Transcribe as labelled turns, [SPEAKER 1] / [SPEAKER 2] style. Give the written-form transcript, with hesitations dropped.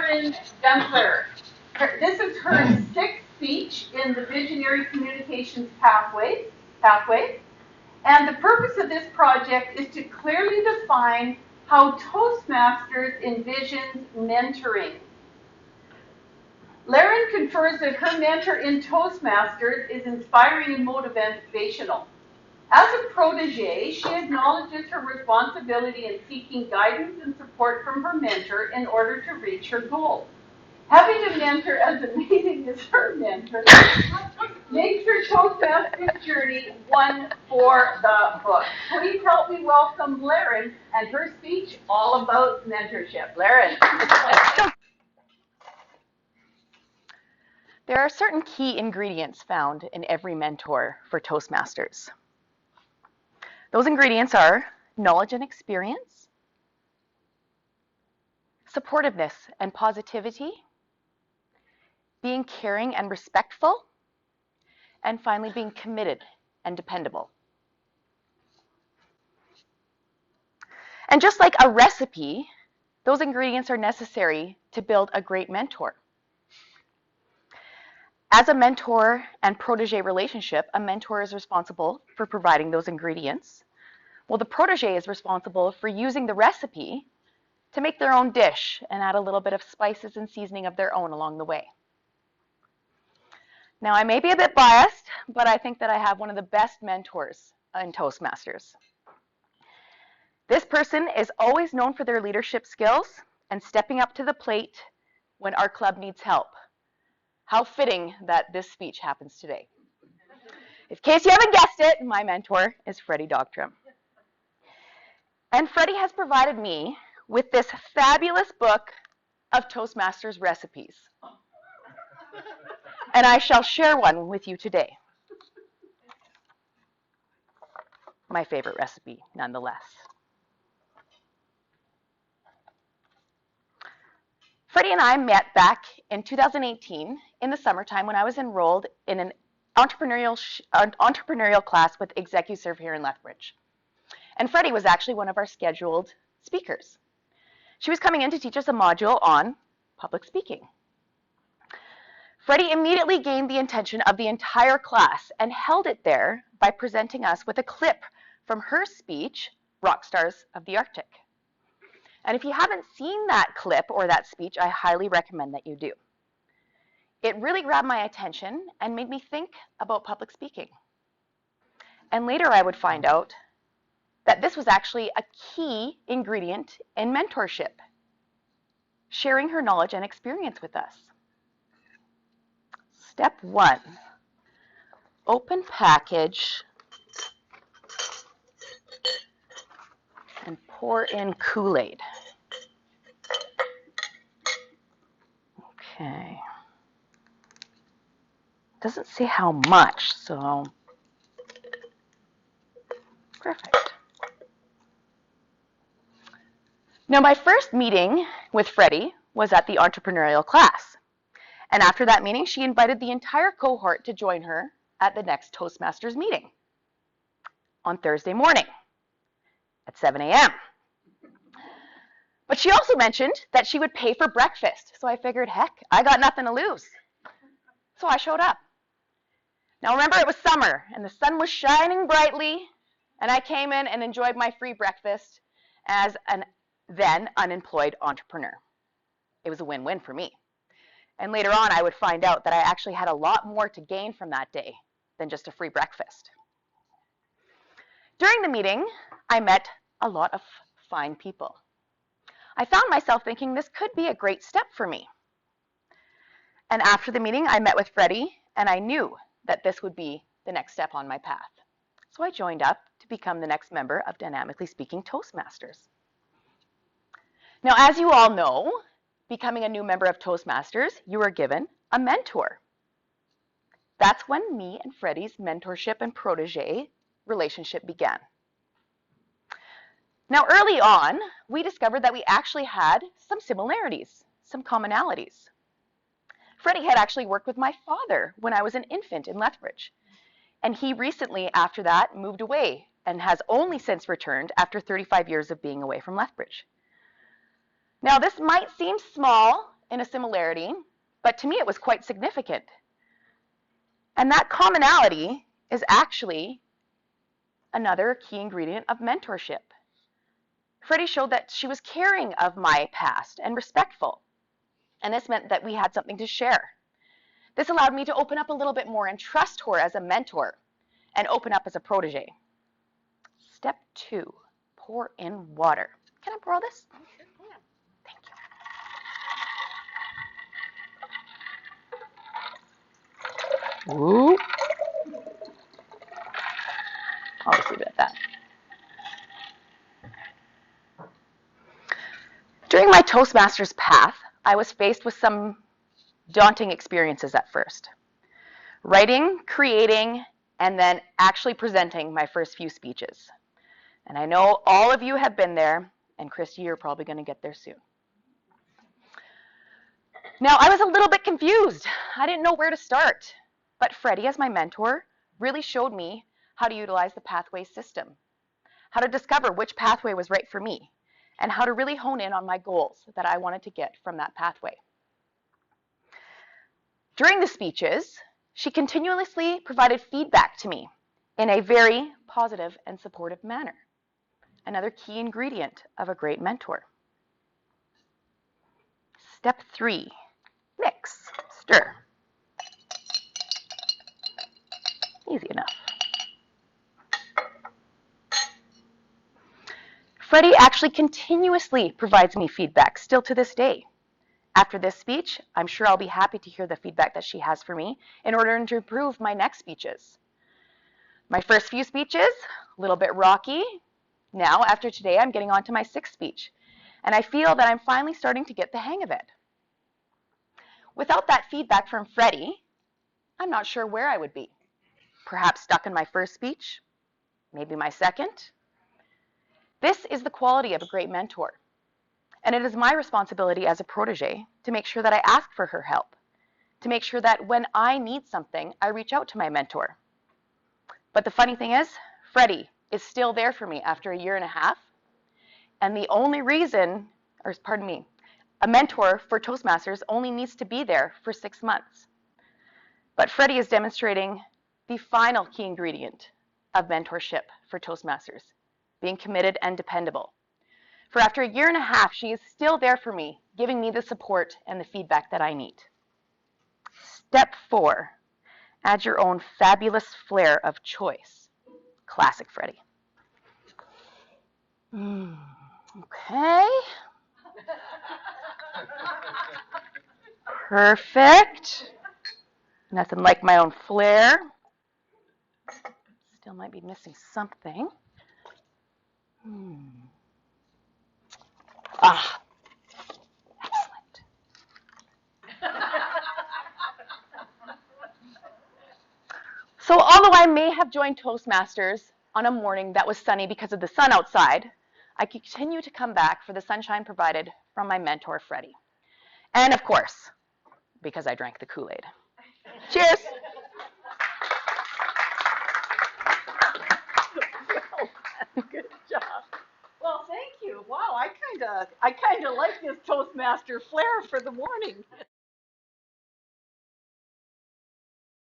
[SPEAKER 1] Lauren Gunther. This is her sixth speech in the Visionary Communications Pathway. And the purpose of this project is to clearly define how Toastmasters envisions mentoring. Lauren confers that her mentor in Toastmasters is inspiring and motivational. As a protege, she acknowledges her responsibility in seeking guidance and support from her mentor in order to reach her goals. Having a mentor as amazing as her mentor makes her Toastmasters journey one for the books. Please help me welcome Lauren and her speech all about mentorship. Lauren.
[SPEAKER 2] There are certain key ingredients found in every mentor for Toastmasters. Those ingredients are knowledge and experience, supportiveness and positivity, being caring and respectful, and finally being committed and dependable. And just like a recipe, those ingredients are necessary to build a great mentor. As a mentor and protege relationship, a mentor is responsible for providing those ingredients, while the protege is responsible for using the recipe to make their own dish and add a little bit of spices and seasoning of their own along the way. Now, I may be a bit biased, but I think that I have one of the best mentors in Toastmasters. This person is always known for their leadership skills and stepping up to the plate when our club needs help. How fitting that this speech happens today. In case you haven't guessed it, my mentor is Freddie Doctrum. And Freddie has provided me with this fabulous book of Toastmasters recipes. And I shall share one with you today. My favorite recipe, nonetheless. Freddie and I met back in 2018 in the summertime when I was enrolled in an entrepreneurial class with ExecuServe here in Lethbridge. And Freddie was actually one of our scheduled speakers. She was coming in to teach us a module on public speaking. Freddie immediately gained the attention of the entire class and held it there by presenting us with a clip from her speech, Rockstars of the Arctic. And if you haven't seen that clip or that speech, I highly recommend that you do. It really grabbed my attention and made me think about public speaking. And later I would find out that this was actually a key ingredient in mentorship, sharing her knowledge and experience with us. Step 1, open package and pour in Kool-Aid. Okay. Doesn't say how much, so perfect. Now, my first meeting with Freddie was at the entrepreneurial class. And after that meeting, she invited the entire cohort to join her at the next Toastmasters meeting on Thursday morning at 7 a.m. But she also mentioned that she would pay for breakfast. So I figured, heck, I got nothing to lose. So I showed up. Now remember, it was summer and the sun was shining brightly, and I came in and enjoyed my free breakfast as an then unemployed entrepreneur. It was a win-win for me. And later on, I would find out that I actually had a lot more to gain from that day than just a free breakfast. During the meeting, I met a lot of fine people. I found myself thinking this could be a great step for me. And after the meeting, I met with Freddie, and I knew that this would be the next step on my path. So I joined up to become the next member of Dynamically Speaking Toastmasters. Now, as you all know, becoming a new member of Toastmasters, you are given a mentor. That's when me and Freddie's mentorship and protege relationship began. Now, early on, we discovered that we actually had some similarities, some commonalities. Freddie had actually worked with my father when I was an infant in Lethbridge. And he recently, after that, moved away and has only since returned after 35 years of being away from Lethbridge. Now, this might seem small in a similarity, but to me it was quite significant. And that commonality is actually another key ingredient of mentorship. Freddie showed that she was caring of my past and respectful. And this meant that we had something to share. This allowed me to open up a little bit more and trust her as a mentor and open up as a protege. Step 2, pour in water. Can I borrow this? Thank you. Ooh. I'll just leave it at that. During my Toastmasters path, I was faced with some daunting experiences at first. Writing, creating, and then actually presenting my first few speeches. And I know all of you have been there, and Christy, you're probably going to get there soon. Now, I was a little bit confused. I didn't know where to start. But Freddie, as my mentor, really showed me how to utilize the pathway system, how to discover which pathway was right for me, and how to really hone in on my goals that I wanted to get from that pathway. During the speeches, she continuously provided feedback to me in a very positive and supportive manner. Another key ingredient of a great mentor. Step 3, mix, stir. Easy enough. Freddie actually continuously provides me feedback still to this day. After this speech, I'm sure I'll be happy to hear the feedback that she has for me in order to improve my next speeches. My first few speeches, a little bit rocky. Now, after today, I'm getting on to my 6th speech, and I feel that I'm finally starting to get the hang of it. Without that feedback from Freddie, I'm not sure where I would be. Perhaps stuck in my first speech, maybe my second. This is the quality of a great mentor. And it is my responsibility as a protege to make sure that I ask for her help, to make sure that when I need something, I reach out to my mentor. But the funny thing is, Freddie is still there for me after a 1.5 years. And the only reason, or pardon me, a mentor for Toastmasters only needs to be there for 6 months. But Freddie is demonstrating the final key ingredient of mentorship for Toastmasters, being committed and dependable. For after a 1.5 years, she is still there for me, giving me the support and the feedback that I need. Step 4, add your own fabulous flair of choice. Classic Freddie. Okay. Perfect. Nothing like my own flair. Still might be missing something. Ah, excellent. So although I may have joined Toastmasters on a morning that was sunny because of the sun outside, I continue to come back for the sunshine provided from my mentor, Freddie. And of course, because I drank the Kool-Aid. Cheers.
[SPEAKER 3] Good job. Well, thank you. Wow, I kind of like this Toastmaster flair for the morning.